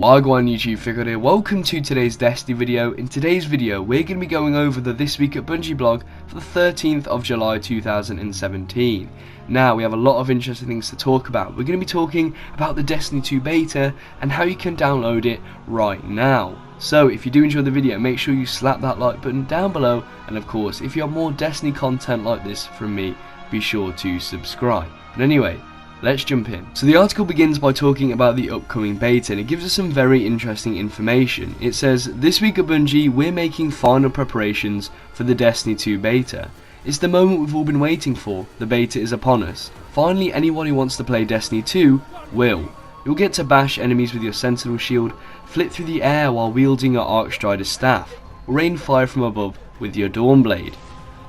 Wagwan YouTube, Fikod here. Welcome to today's Destiny video. In today's video, we're going to be going over the This Week at Bungie blog for the 13th of July 2017. Now, we have a lot of interesting things to talk about. We're going to be talking about the Destiny 2 beta and how you can download it right now. So, if you do enjoy the video, make sure you slap that like button down below. And of course, if you have more Destiny content like this from me, be sure to subscribe. But anyway, let's jump in. So the article begins by talking about the upcoming beta, and it gives us some very interesting information. It says, "This week at Bungie, we're making final preparations for the Destiny 2 beta. It's the moment we've all been waiting for. The beta is upon us. Finally, anyone who wants to play Destiny 2 will. You'll get to bash enemies with your Sentinel shield, flit through the air while wielding your Arcstrider's staff, or rain fire from above with your Dawnblade."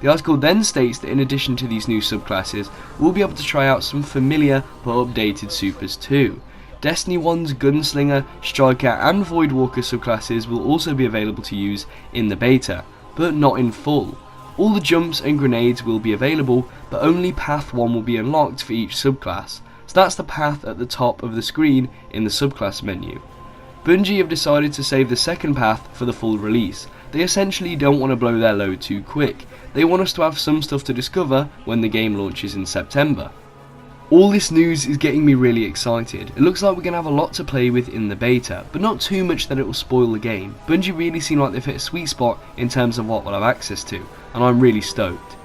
The article then states that in addition to these new subclasses, we'll be able to try out some familiar but updated supers too. Destiny 1's Gunslinger, Striker and Voidwalker subclasses will also be available to use in the beta, but not in full. All the jumps and grenades will be available, but only Path 1 will be unlocked for each subclass, so that's the path at the top of the screen in the subclass menu. Bungie have decided to save the second path for the full release. They essentially don't want to blow their load too quick. They want us to have some stuff to discover when the game launches in September. All this news is getting me really excited. It looks like we're going to have a lot to play with in the beta, but not too much that it will spoil the game. Bungie really seem like they've hit a sweet spot in terms of what we'll have access to, and I'm really stoked.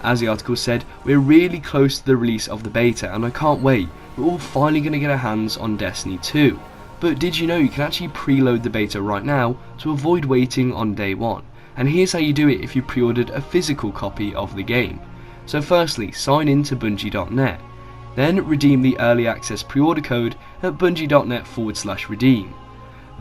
As the article said, we're really close to the release of the beta, and I can't wait. We're all finally going to get our hands on Destiny 2. But did you know you can actually preload the beta right now to avoid waiting on day one? And here's how you do it if you pre-ordered a physical copy of the game. So firstly, sign in to bungie.net. Then redeem the early access pre-order code at bungie.net/redeem.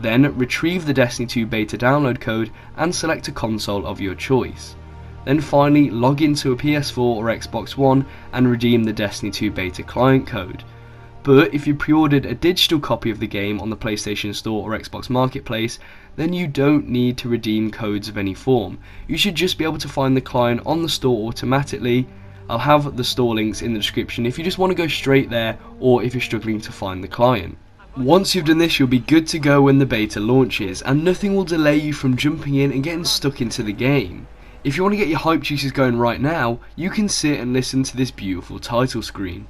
Then retrieve the Destiny 2 beta download code and select a console of your choice. Then finally log into a PS4 or Xbox One and redeem the Destiny 2 beta client code. But if you pre-ordered a digital copy of the game on the PlayStation Store or Xbox Marketplace, then you don't need to redeem codes of any form. You should just be able to find the client on the store automatically. I'll have the store links in the description if you just want to go straight there, or if you're struggling to find the client. Once you've done this, you'll be good to go when the beta launches, and nothing will delay you from jumping in and getting stuck into the game. If you want to get your hype juices going right now, you can sit and listen to this beautiful title screen.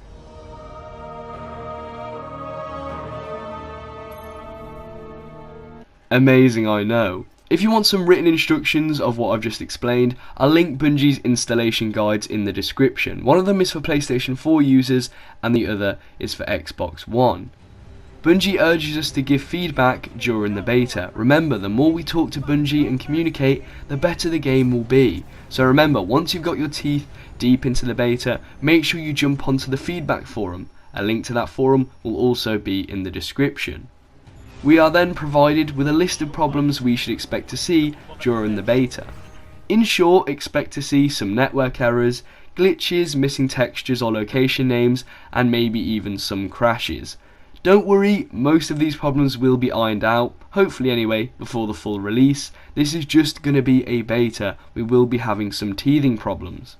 Amazing, I know. If you want some written instructions of what I've just explained, I'll link Bungie's installation guides in the description. One of them is for PlayStation 4 users and the other is for Xbox One. Bungie urges us to give feedback during the beta. Remember, the more we talk to Bungie and communicate, the better the game will be. So remember, once you've got your teeth deep into the beta, make sure you jump onto the feedback forum. A link to that forum will also be in the description. We are then provided with a list of problems we should expect to see during the beta. In short, expect to see some network errors, glitches, missing textures or location names, and maybe even some crashes. Don't worry, most of these problems will be ironed out, hopefully anyway, before the full release. This is just going to be a beta. We will be having some teething problems.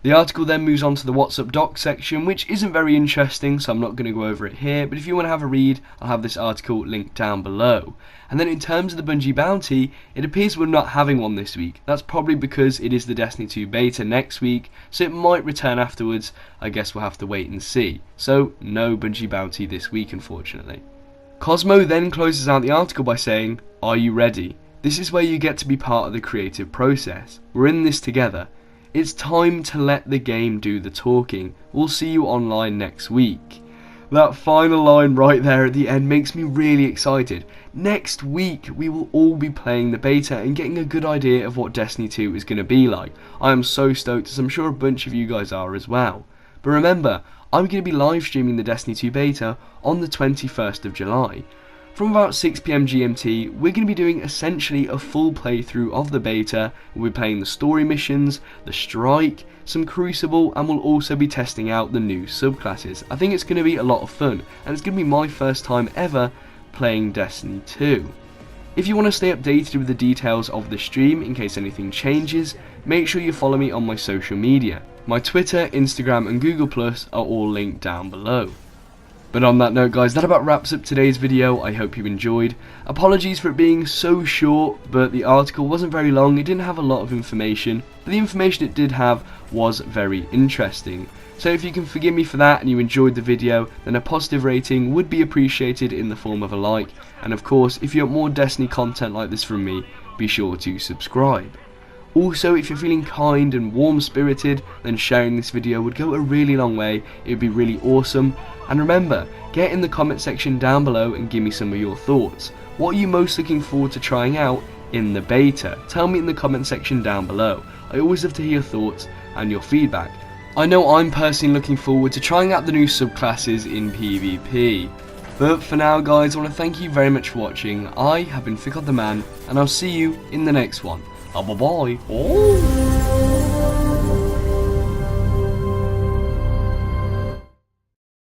The article then moves on to the What's Up Doc section, which isn't very interesting, so I'm not going to go over it here, but if you want to have a read, I'll have this article linked down below. And then in terms of the Bungie bounty, it appears we're not having one this week. That's probably because it is the Destiny 2 beta next week, so it might return afterwards. I guess we'll have to wait and see. So, no Bungie bounty this week, unfortunately. Cosmo then closes out the article by saying, "Are you ready? This is where you get to be part of the creative process. We're in this together. It's time to let the game do the talking. We'll see you online next week." That final line right there at the end makes me really excited. Next week we will all be playing the beta and getting a good idea of what Destiny 2 is going to be like. I am so stoked, as I'm sure a bunch of you guys are as well. But remember, I'm going to be live streaming the Destiny 2 beta on the 21st of July. From about 6 PM GMT, we're going to be doing essentially a full playthrough of the beta. We'll be playing the story missions, the strike, some Crucible, and we'll also be testing out the new subclasses. I think it's going to be a lot of fun, and it's going to be my first time ever playing Destiny 2. If you want to stay updated with the details of the stream in case anything changes, make sure you follow me on my social media. My Twitter, Instagram and Google Plus are all linked down below. But on that note, guys, that about wraps up today's video. I hope you enjoyed. Apologies for it being so short, but the article wasn't very long. It didn't have a lot of information, but the information it did have was very interesting. So if you can forgive me for that and you enjoyed the video, then a positive rating would be appreciated in the form of a like. And of course, if you want more Destiny content like this from me, be sure to subscribe. Also, if you're feeling kind and warm-spirited, then sharing this video would go a really long way. It would be really awesome. And remember, get in the comment section down below and give me some of your thoughts. What are you most looking forward to trying out in the beta? Tell me in the comment section down below. I always love to hear your thoughts and your feedback. I know I'm personally looking forward to trying out the new subclasses in PvP. But for now, guys, I want to thank you very much for watching. I have been Fikod the Man, and I'll see you in the next one. Bye bye. Oh.